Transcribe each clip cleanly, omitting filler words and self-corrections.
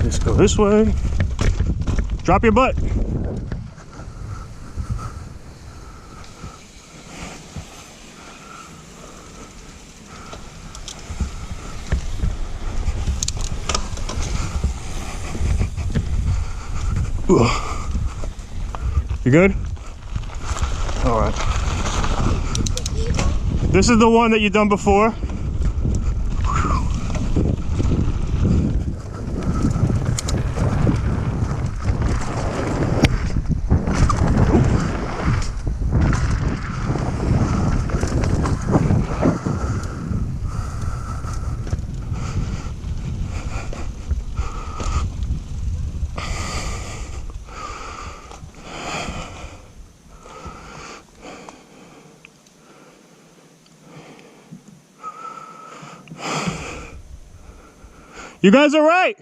Just go this way. Drop your butt. You good? All right. This is the one that you've done before. You guys all right?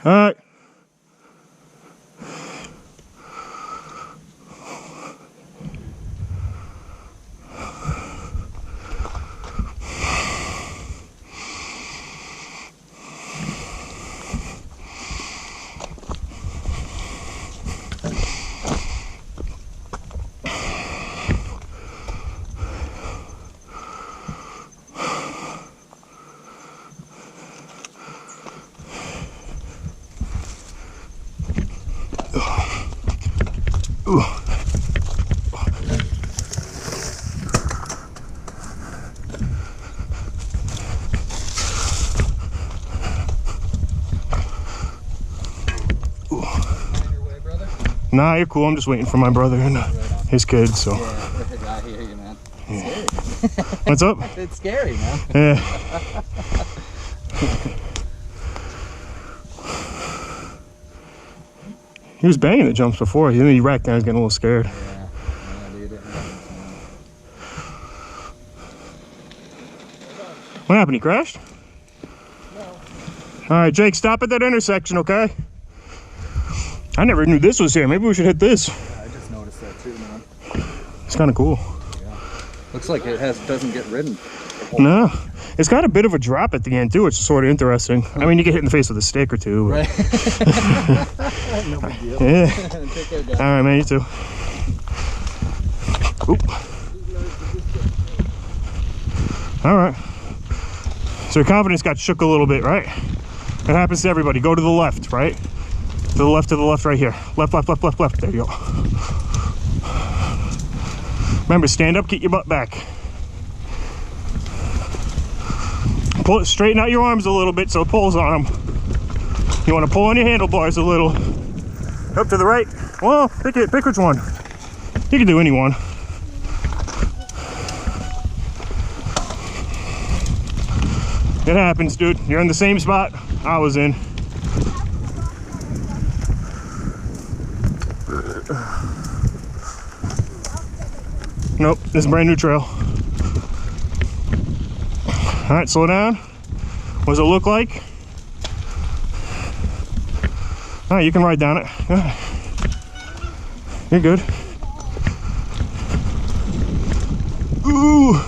All right. Nah, you're cool. I'm just waiting for my brother and his kids, so. Yeah, I hear you, man. Yeah. What's up? It's scary, man. Yeah. He was banging the jumps before. Then he racked down. He was getting a little scared. Yeah, dude, it happens, man. What happened? He crashed? No. All right, Jake, stop at that intersection, okay? I never knew this was here. Maybe we should hit this. Yeah, I just noticed that too, man. It's kind of cool. Yeah. Looks like it doesn't get ridden. No. It's got a bit of a drop at the end, too, which is sort of interesting. I mean, you get hit in the face with a stick or two. But... Right. No big deal. Yeah. Take care, guys. All right, man. You too. Oop. All right. So your confidence got shook a little bit, right? That happens to everybody. Go to the left, right? To the left, right here. Left, left, left, left, left. There you go. Remember, stand up, keep your butt back. Pull it, straighten out your arms a little bit so it pulls on them. You want to pull on your handlebars a little. Up to the right. Well, pick it. Pick which one. You can do any one. It happens, dude. You're in the same spot I was in. Nope, this is a brand new trail. All right, slow down. What does it look like? All right, you can ride down it. You're good. Ooh.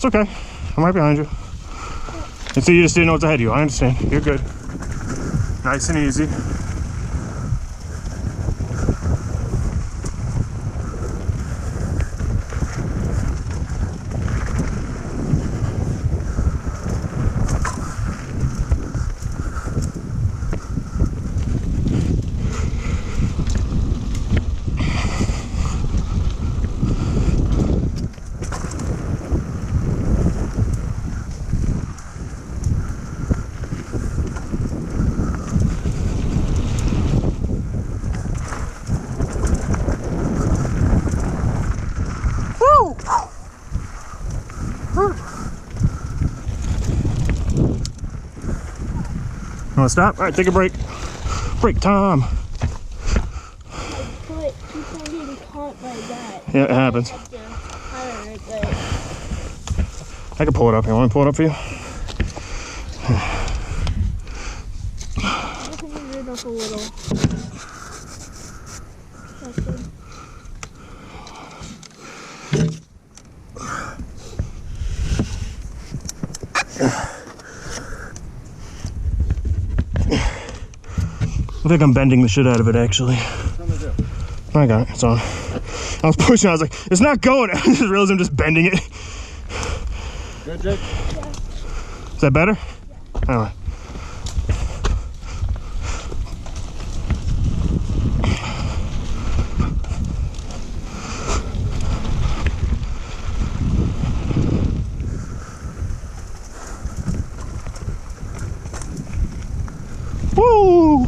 It's okay. I'm right behind you. And so you just didn't know what's ahead of you. I understand. You're good. Nice and easy. Want to stop? All right, take a break. Break time. My foot keeps on getting caught by that. Yeah, it happens. I have to hire it, but I can pull it up here. Want me to pull it up for you? I can move it up a little. That's good. I think I'm bending the shit out of it, actually. I got it. It's on. I was pushing. I was like, it's not going. I just realized I'm just bending it. Good, Jake? Is that better? Yeah. All right. Woo!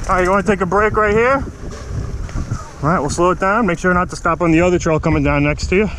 All right, you want to take a break right here? All right, we'll slow it down. Make sure not to stop on the other trail coming down next to you.